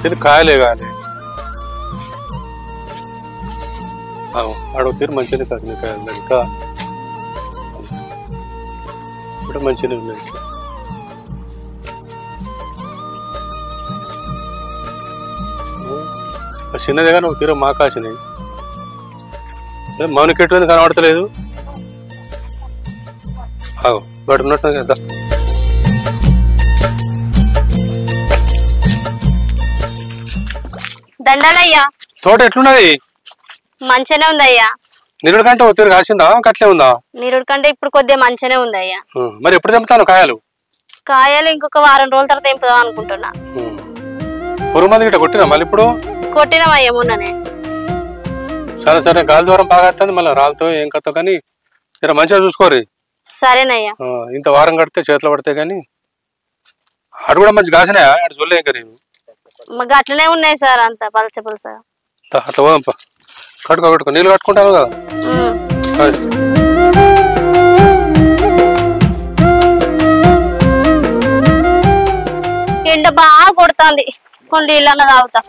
ఇది కాయలే కానీ అడుగుతారు మంచిగా కాదు కాయలు ఇంకా ఇప్పుడు మంచిగా ఉన్నాయి చిన్నదే కానీ ఒక తీరు మా కాసినాయి మౌనికి ఎటువంటి కనబడతలేదు బట్ ఉన్నట్టు కదా దండాలయ్యా తోట ఎట్లున్నది మంచిగానే ఉందయ్యా నిరుడు కంటే ఒక తీరు కాసిందా కట్లే ఉందా నిరుడు కంటే ఇప్పుడు కొద్దిగా మంచిగానే ఉందయ్యా మరి ఎప్పుడు తెంపుతాను కాయలు కాయలు ఇంకొక వారం రోజుల తర్వాత తెంపుదాం అనుకుంటున్నా పురుగు మంది గిట్ట కొట్టినా మళ్ళీ ఇప్పుడు కొట్టినవయ్యా మొన్ననే సరే సరే గాలి దూరం బాగా వస్తుంది మళ్ళీ రాళ్ళతో ఏం కథ కానీ జర మంచిగా చూసుకోరు సరేనయ్యా ఇంత వారం కడితే చేతిలో పడితే కానీ అటు కూడా మంచి కాసినాయా అటు చూడలే ఇంకా మాకు అట్లనే ఉన్నాయి సార్ అంత పలచ పులస అట్లా పోదాంపా కట్టుకో నీళ్ళు కట్టుకుంటాను కదా ఎండ బాగా కొడుతుంది కొన్ని నీళ్ళన్నా తాగుతా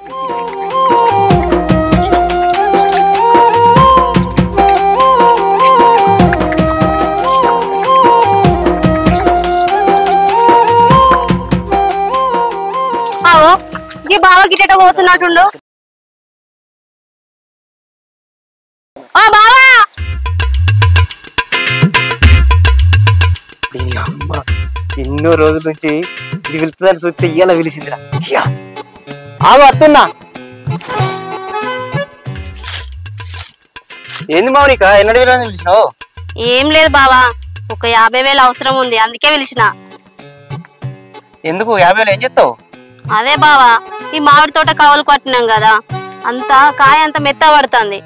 ఈ బావ గిట్ట పోతున్నట్టుండు బావా ఎన్నో రోజుల నుంచి ఇది పిలుతుందని చూస్తే ఇయ్యాల పిలిచిందిరా ఆగు వస్తున్నా ఏంది మౌనిక ఎన్నడు పిలిచినావు ఏం లేదు బావా ఒక 50,000 అవసరం ఉంది అందుకే పిలిచిన ఎందుకు 50,000 ఏం చెప్తావు అదే బావా ఈ మామిడి తోట కవలు కొట్టినాం కదా అంతా కాయ అంత మెత్త పడుతుంది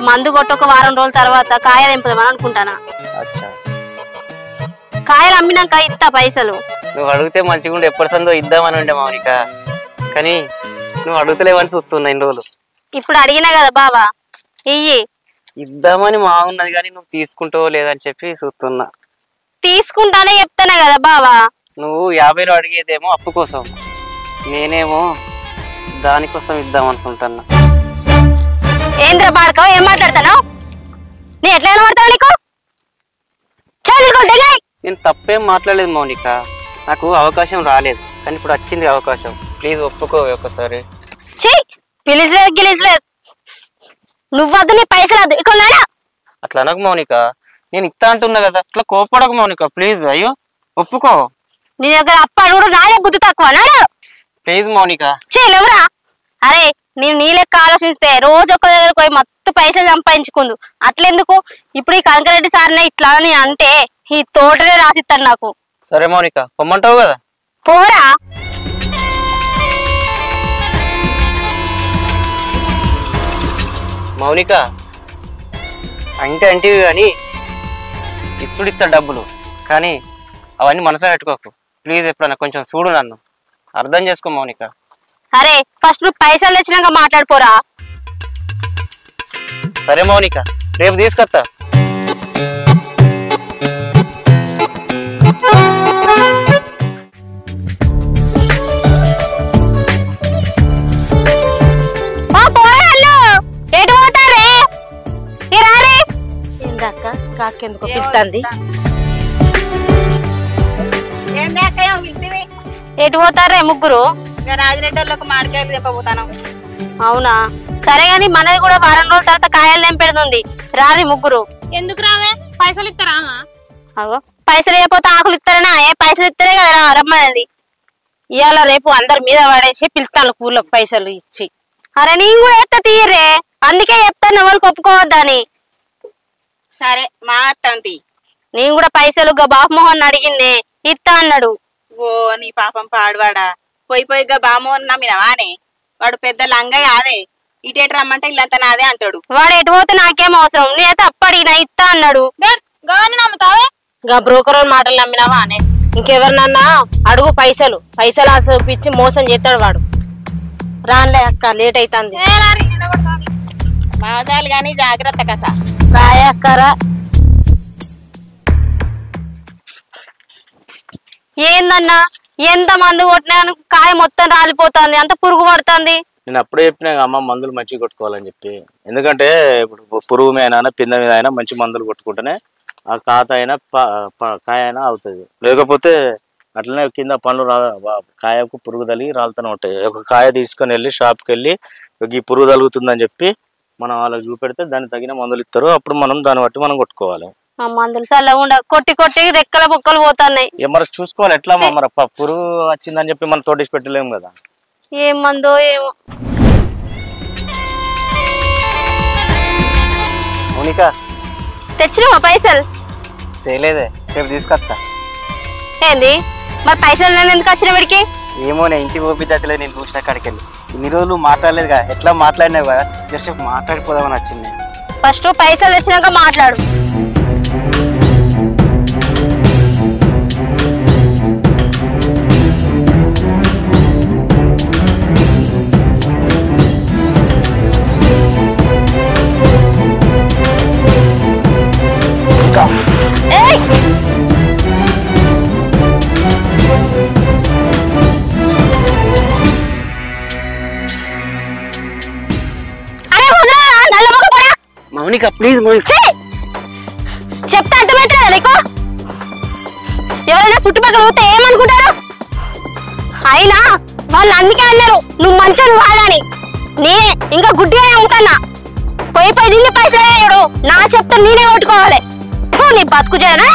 మందు కొట్టి ఒక వారం రోజుల తర్వాత కాయ తెంపుదామని అనుకుంటానా కాయలు అమ్మినాక ఇస్తా పైసలు నువ్వు అడిగితే మంచిగా ఉండే ఎప్పటి సందో ఇద్దామని ఉండే మౌనిక కానీ నువ్వు అడుగుతలేవని చూస్తున్నా ఇన్ని రోజులు ఇప్పుడు అడిగినా కదా బావా ఇయ్యి ఇద్దామని మాగున్నది కానీ నువ్వు తీసుకుంటావో లేదని చెప్పి చూస్తున్నా తీసుకుంటానే చెప్తానే కదా బావా నువ్వు 50,000 అడిగేదేమో అప్పు కోసం నేనేమో దానికోసం ఇద్దాం అనుకుంటున్నా ఏంద్ర బాడకో ఏం మాట్లాడతాను నీ ఎట్లా కనబడతావు నీకు నేను తప్పేం మాట్లాడలేదు మౌనిక నాకు అవకాశం రాలేదు కానీ ఇప్పుడు వచ్చింది అవకాశం ప్లీజ్ ఒప్పుకో ఒకసారి పిలిచలేదు గిలిచలేదు నువ్వద్దు నీ పైసలు ఇక్కడ అట్లా అనకు మౌనిక నేను ఇస్తా అంటున్నా కదా అట్లా కోపడకు మౌనిక ప్లీజ్ అయ్యో ఒప్పుకో నీ దగ్గర అప్పాడు కూడా నాదే బుద్ధి తక్కువ అన్నాడు ప్లీజ్ మౌనిక చేయలేవురా అరే నేను నీ లెక్క ఆలోచిస్తే రోజు ఒక దగ్గర పోయి మొత్తం పైసలు సంపాదించుకుందు అట్లెందుకు ఇప్పుడు ఈ కనకరెడ్డి సార్నే ఇట్లా అని అంటే ఈ తోటనే రాసిస్తాడు నాకు సరే మౌనిక పొమ్మంటావు కదా పోరా మౌనిక అంటే అంటివి కానీ ఇప్పుడు ఇస్తా డబ్బులు కానీ అవన్నీ మనసులో పెట్టుకోకు ప్లీజ్ ఎప్పుడన్నా కొంచెం చూడు నన్ను అర్థం చేసుకో మౌనిక అరే ఫస్ట్ నువ్వు పైసలు తెచ్చినాక మాట్లాడిపోరా సరే మౌనిక రేపు తీసుకొస్తా కాకెందుకు పిలుస్తుంది ఎటు పోతారే ముగ్గురు రాజరెడ్డిలకు మామిడికాయలు తెంపబోతాను అవునా సరే గాని మనది కూడా వారం రోజుల తర్వాత కాయలు తెంపెడుతుంది రాని ముగ్గురు ఎందుకు రావే పైసలు ఇస్తారా అగో పైసలు ఇవ్వకపోతే ఆకులు ఇస్తారనా ఏ పైసలు ఇస్తారే కదా రమ్మనేది ఇవాళ రేపు అందరి మీద పడేసి పిలుస్తాను కూలకు పైసలు ఇచ్చి అరే నేను కూడా ఎత్త తీయరే అందుకే చెప్తాను ఎవరికి ఒప్పుకోవద్దని సరే మాట్లాడి నేను కూడా పైసలు బాబుమోహన్ అడిగిందే ఇస్తా అన్నాడు ఓ నీ పాపం పాడువాడా పోయి బామోహన్ నమ్మినవానే వాడు పెద్ద లంగ కాదే ఇటేటు రమ్మంటే ఇల్లంతా నాదే అంటాడు వాడు ఎటు పోతే నాకేం అవసరం నేనైతే అప్పడినా ఇస్తా అన్నాడు గవర్ని నమ్ముతావే గా బ్రోకర్ మాటలు నమ్మినవానే ఇంకెవరినన్నా అడుగు పైసలు చూపించి మోసం చేస్తాడు వాడు రాన్లే అక్క లేట్ అవుతుంది మాదాలు గాని జాగ్రత్త కథ రాయే అక్కరా ఏందన్నా ఎంత మందు కొట్టినా కాయ మొత్తం రాలిపోతుంది, అంత పురుగు పడుతుంది. నేను అప్పుడే చెప్పినా అమ్మ మందులు మంచిగా కొట్టుకోవాలని చెప్పి. ఎందుకంటే ఇప్పుడు పురుగు మీద అయినా పింద మీద అయినా మంచి మందులు కొట్టుకుంటేనే ఆ కాత అయినా కాయ అయినా అవుతుంది. లేకపోతే అట్లనే కింద పండ్లు కాయకు పురుగు తలిగి రాలుతూనే ఉంటాయి. ఒక కాయ తీసుకొని వెళ్ళి షాప్కి వెళ్ళి ఈ పురుగు తలుగుతుందని చెప్పి మనం వాళ్ళకి చూపెడితే దానికి తగిన మందులు ఇస్తారు. అప్పుడు మనం దాన్ని బట్టి మనం కొట్టుకోవాలి. మందులు సల్లగా కొట్టి కొట్టి రెక్కల బొక్కలు పోతున్నాయి. మరి చూసుకోవాలి ఎట్లా మరి పురుగు వచ్చిందని చెప్పి మనం తోటేసి పెట్టలేము కదా. ఏం మందో ఏమో. మౌనిక తెచ్చినావా పైసలు? తెలియదే, రేపు తీసుకొస్తా. ఏంది మరి పైసలు నేను ఎందుకు వచ్చిన వీడికి? ఏమో నేను ఇంటికి ఓపిద్దలేదు, నేను చూసిన కాడికి వెళ్ళి ఇన్ని రోజులు మాట్లాడలేదుగా, ఎట్లా మాట్లాడినావు కదా, జస్ట్ మాట్లాడిపోదామని వచ్చింది. ఫస్ట్ పైసలు తెచ్చినాక మాట్లాడు. మౌనిక ప్లీజ్ మౌనిక, చెప్తా అర్థమవుతుందా నీకు? ఎవరైనా చుట్టుపక్కల పోతే ఏమనుకుంటారు? అయినా వాళ్ళు అందుకే అన్నారు నువ్వు మంచోడు కాదని. నేనే ఇంకా గుడ్డిగా ఉంటానా? పోయి పోయి నిన్ను పైసలు వేయడు, నా చెప్తా నేనే కొట్టుకోవాలి. నీ బతుకు చేయనా?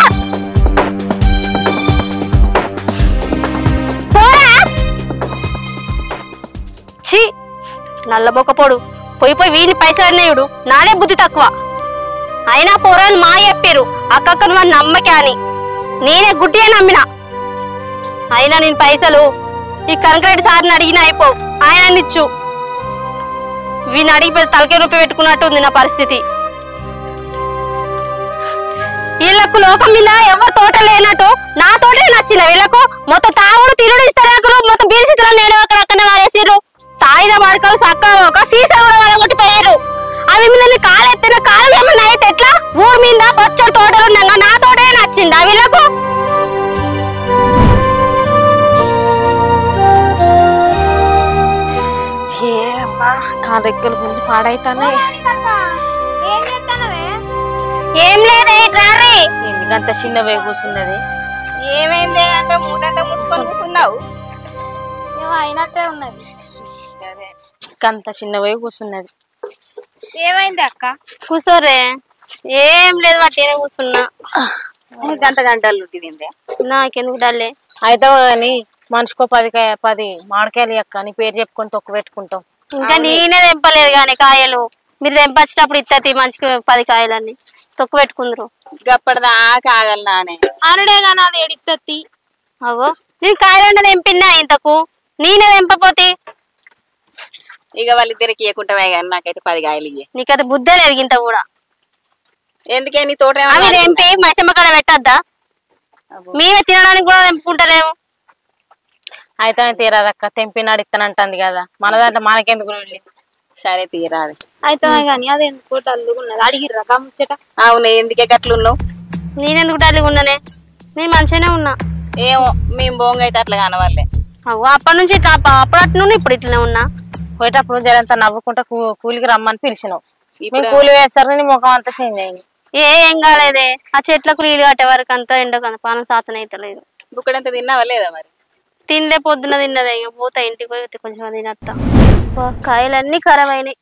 పోరా ఛీ నల్లబొక్కపోడు. పోయి పోయి వీని పైసలు అన్నాయుడు, నానే బుద్ధి తక్కువ. అయినా పోరాని మా చెప్పారు అక్కను మన నమ్మకే అని, నేనే గుడ్డిగా నమ్మిన. అయినా నేను పైసలు ఈ కనకరెడ్డి సార్ని అడిగిన అయిపో, ఆయన ఇచ్చు. వీని అడిగి తలకే రూపాయి పెట్టుకున్నట్టు ఉంది నా పరిస్థితి. వీళ్ళకు లోకం మీద ఎవరు తోట లేనట్టు నా తోటే నచ్చిన. వీళ్ళకు మొత్తం తాగుడు తిరుడు ఇస్తారు, మొత్తం బీరిసితులు నేడు అక్కడక్కడనే వారేసిర్రు. తాయిన వాడుకలు చక్కగా ఒక సీసా కూడా వాళ్ళగొట్టిపోయారు. అవి మీద కాలు ఎత్తిన కాలు ఏమన్నా అయితే ఎట్లా? ఊరి మీద పచ్చడి తోటలు ఉండగా నా తోటే నచ్చిందా వీళ్ళకు? కారెక్కల గురించి పాడైతానే. ఏం లేదే ఎందుకంత చిన్న వే కూర్చున్నది? ఏమైంది అంటే మూడంతా ముట్టుకొని కూర్చున్నావు? ఏమో అయినట్టే ఉన్నది. అంత చిన్న వే కూర్చున్నది. ఏమైంది అక్క? కూర్చోరే. ఏం లేదు వాటినే కూర్చున్నా. గంట గంటలు తిందే నాకెందుకు డల్లే అయితే కానీ మనిషికో 10 మామిడికాయలు అక్క నీ పేరు చెప్పుకొని తొక్కు పెట్టుకుంటాం. ఇంకా నేనే తెంపలేదు కానీ కాయలు. మీరు తెంపచ్చినప్పుడు ఇత్తతి మంచిగా 10 కాయలన్నీ తొక్కు పెట్టుకుందరు. గప్పటిదా కాగల నానే అనుడే కానీ అది ఎడిత్తత్తి. అగో నేను కాయలు తెంపినా ఇంతకు, నేనే తెంపపోతే ఇక వాళ్ళిద్దరికి ఇవ్వకుంటామే కానీ నాకైతే 10 కాయలు ఇయ్యే. నీకైతే బుద్ధే లేదు ఇంత కూడా. ఎందుకే నీ తోట అవి తెంపి మైసమ్మ కాడ పెట్టద్దా? మేమే తినడానికి కూడా తెంపుకుంటలేము. అయితే తీరాదక్క, తెంపినాడు ఇస్తానంటుంది కదా, మన దాంట్లో మనకెందుకు? సరే తీరాదు అయితే కానీ అది ఎందుకు డల్లుగున్నది అడిగిర్రా ముచ్చట? అవునే ఎందుకే గట్లున్నావు? నేనెందుకు డల్లుగా ఉన్నానే? నేను మంచిగానే ఉన్నా. ఏమో మేము బోంగ అయితే అట్లా కానవాళ్ళే. అవ్వ అప్పటి నుంచి ఇట్లా అప్పుడు అట్లా ఇప్పుడు ఇట్లనే ఉన్నా. పోయేటప్పుడు జరంతా నవ్వుకుంటా కూలికి రమ్మని పిలిచినావు. మేము కూలి వేస్తారు నీ ముఖం అంతా చేంజ్ అయింది. ఏం కాలేదే, ఆ చెట్లకు నీళ్ళు కట్టే వరకు అంతా ఎండకు పానం సాతన అయితే లేదు. బుక్కడంతా తిన్నావా లేదా మరి? తినలే, పొద్దున తిన్నదే. ఇక పోతా ఇంటికి పోయి కొంచెం తినత్తా. కాయలన్నీ ఖరాబ్ అయినాయి.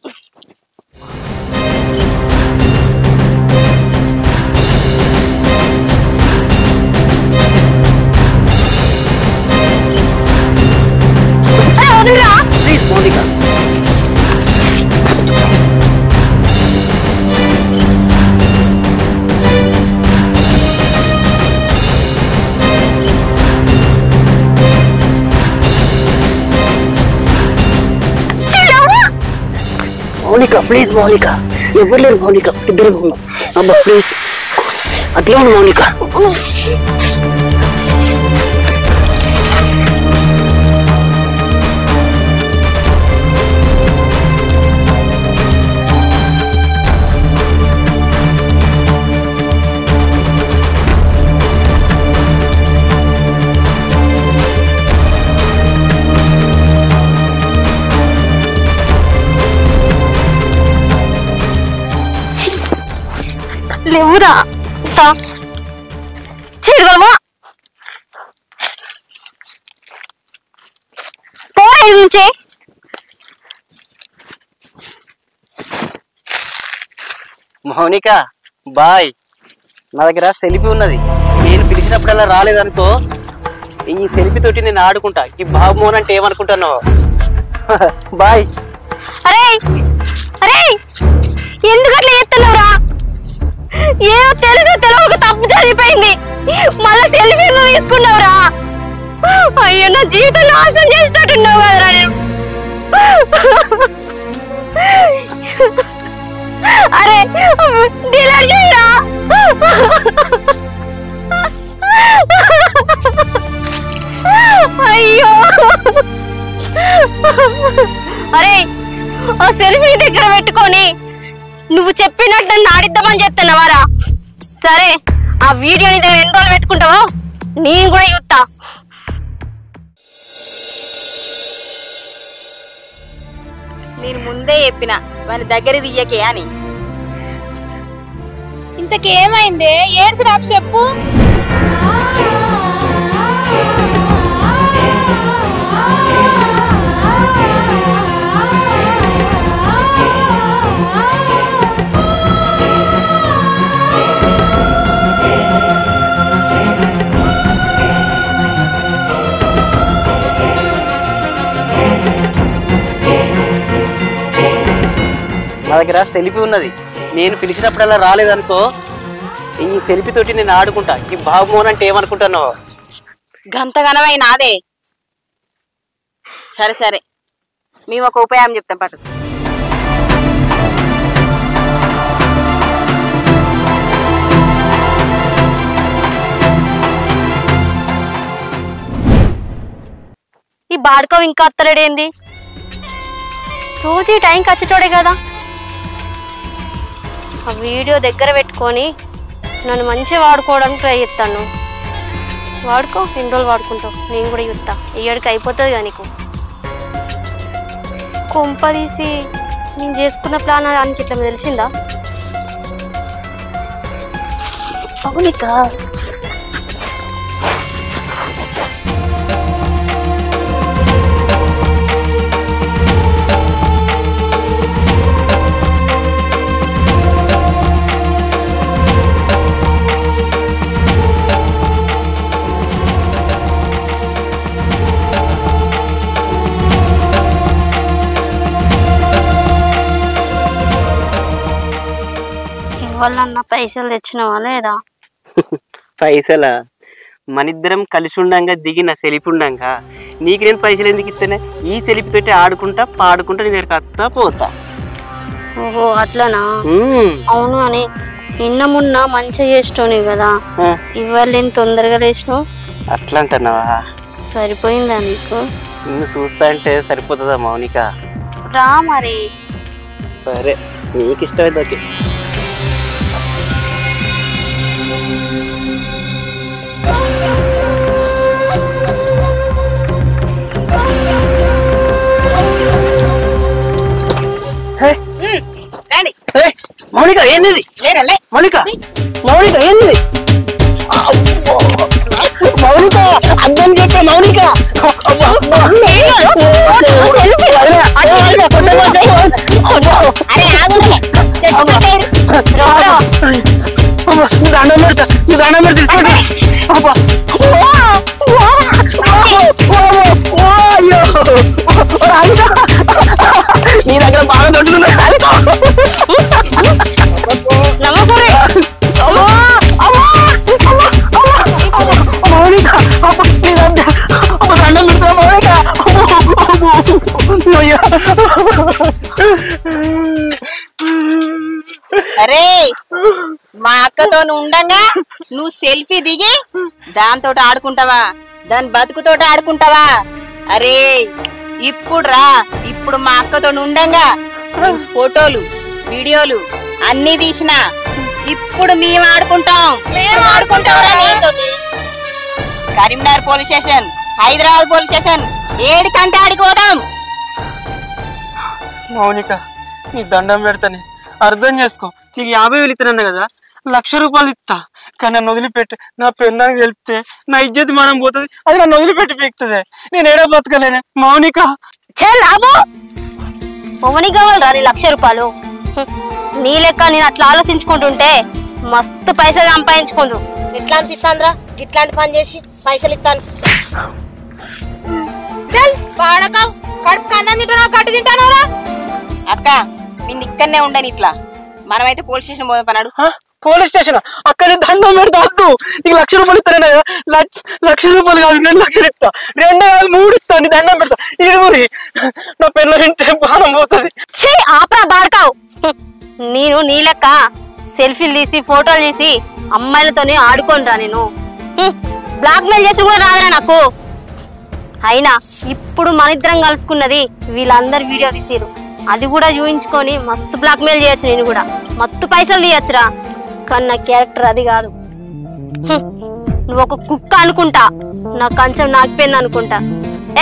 మౌనిక ప్లీజ్, మౌనిక ఎవరు లేరు మౌనిక, ఇద్దరు ఉన్నాం. అబ్బా ప్లీజ్ అట్లా ఉంది మౌనిక. లేవురా చిరుగలమా పోరా నుంచి మౌనిక బాయ్, నా దగ్గర సెల్ఫీ ఉన్నది. నేను పిలిచినప్పుడల్లా రాలేదనుకో, ఈ సెల్ఫీ తోటి నేను ఆడుకుంటా. ఈ బాబు మోహన్ అంటే ఏమనుకుంటున్నావు? బాయ్. అరే అరే ఎందుకు అట్లా చేస్తున్నావురా? ఏదో తెలియక తప్పు జరిగిపోయింది, మళ్ళా సెల్ఫీ తీసుకున్నావురా. అయ్యో నా జీవితం నాశనం చేసేటట్టున్నావు కదరా నేను. అరే డిలీట్ చేయరా. అయ్యో అరే ఆ సెల్ఫీ దగ్గర పెట్టుకొని నువ్వు చెప్పినట్టు నన్ను ఆడిద్దామని చెప్తున్నావారా? సరే ఆ వీడియోని దగ్గర ఎన్ని రోజులు పెట్టుకుంటావో నేను కూడా చూస్తా. నేను ముందే చెప్పిన వాని దగ్గర దియ్యకే అని. ఇంతకేమైందే ఏడ్చురా చెప్పు. నా దగ్గర సెల్ఫీ ఉన్నది. నేను పిలిచినప్పుడల్లా రాలేదనుకో, ఈ సెల్ఫీ తోటి నేను ఆడుకుంటా. ఈ బాబు మోహన్ అంటే ఏమనుకుంటున్నావు? గంతగనమై నాదే. సరే సరే, మేము ఒక ఉపాయం చెప్తాం పట్టు. ఈ బాడుకో ఇంకా అత్తలేడేంది? రోజు ఈ టైంకి వచ్చేటోడే కదా. ఆ వీడియో దగ్గర పెట్టుకొని నన్ను మంచిగా వాడుకోవడానికి ట్రై చేస్తాను. వాడుకో, ఎన్ని రోజులు వాడుకుంటావు, నేను కూడా చూస్తా. ఈ ఏడుకి అయిపోతుంది కదా నీకు. కొంప తీసి నేను చేసుకున్న ప్లాన్ దానికి ఇట్లా తెలిసిందా? మౌనిక ఇవ్వాలన్న పైసలు తెచ్చినావా లేదా? పైసలా? మనిద్దరం కలిసి ఉండంగా దిగిన సెల్ఫీ ఉండంగా నీకు నేను పైసలు ఎందుకు ఇస్తేనే? ఈ సెల్ఫీ తోటి ఆడుకుంటా పాడుకుంటా నీ దగ్గర కత్తా పోతా. ఓహో అట్లనా? అవును అని నిన్న మొన్న మంచిగా చేసినావు కదా, ఇవాళ నేను తొందరగా లేచినావు. అట్లా అంటున్నావా? సరిపోయిందా నీకు? నిన్ను చూస్తా అంటే సరిపోతుందా మౌనిక? రా మరి. సరే, నీకు ఇష్టమైంది. మౌనిక ఏంది? మౌనిక మౌనిక ఏంది? మౌనిక అర్థం చెప్పే మౌనిక. దండం పెడతా, దండం పెడతా. నీ దగ్గర బాగా దొరుకుతుంది. మౌనిక దండం పెడతా మౌనిక. అరే మా అక్కతో ఉండంగా నువ్వు సెల్ఫీ దిగి దాంతో ఆడుకుంటావా? దాని బతుకుతోటి ఆడుకుంటావా? అరే ఇప్పుడు రా, ఇప్పుడు మా అక్కతో ఉండంగా ఫోటోలు వీడియోలు అన్ని తీసిన. ఇప్పుడు మేము ఆడుకుంటాం. Karimnagar police station, Hyderabad police station, ఏడికంటే ఆడిపోదాం. మౌనిక నీ దండం పెడతానే, అర్థం చేసుకో. నీకు 50,000 ఇస్తానన్నా కదా, 1,00,000 రూపాయలు ఇస్తా, కానీ నన్ను వదిలిపెట్టి నా పెళ్ళానికి వెళ్తే నా ఇజ్జత్ మనం పోతుంది, అది నన్ను వదిలిపెట్టి పీకుతుంది. నేను ఏడా బతకలేనే మౌనిక. లాభో ఓమని కావాలరా నీ 1,00,000 రూపాయలు? నీ లెక్క నేను అట్లా ఆలోచించుకుంటుంటే మస్తు పైసలు సంపాదించుకుందు. ఎట్లా అనిపిస్తాంద్రా ఇట్లాంటి పని చేసి పైసలు ఇస్తాను? వాడకావు కడుపు కన్నం తింటానా కట్టు తింటానోరా? అక్క నిన్ను ఇక్కడనే ఉండని, ఇట్లా మనమైతే పోలీస్ స్టేషన్ పోదాం పన్నాడు. పోలీస్ స్టేషన్ అక్కడ దండం పెడతా వద్దు. నీకు 1,00,000 రూపాయలు ఇస్తానే, 1,00,000 రూపాయలు కాదు 2,00,000 ఇస్తా, 2 కాదు 3 ఇస్తా. నీ దండం పెడతా. ఇరువురి నా పెళ్ళ ఇంటే బాణం పోతుంది. ఆపరా బాడకావు. నేను నీ లెక్క సెల్ఫీలు తీసి ఫోటోలు తీసి అమ్మాయిలతోనే ఆడుకోనరా. నేను బ్లాక్ మెయిల్ చేసి కూడా రాదురా నాకు. అయినా ఇప్పుడు మన ఇద్దరం కలుసుకున్నది వీళ్ళందరు వీడియో తీసిరు, అది కూడా చూయించుకొని మస్తు బ్లాక్ మెయిల్ చేయొచ్చు. నేను కూడా మస్తు పైసలు తీయచ్చురా, కానీ నా క్యారెక్టర్ అది కాదు. నువ్వు ఒక కుక్క అనుకుంటా, నా కంచం నాకిపోయింది అనుకుంటా.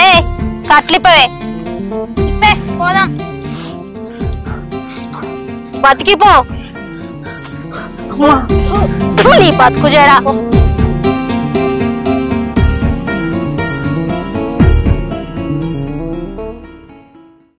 ఏ కట్లిపోవే, పోదాం. బతికిపో నీ బతుకు జడా.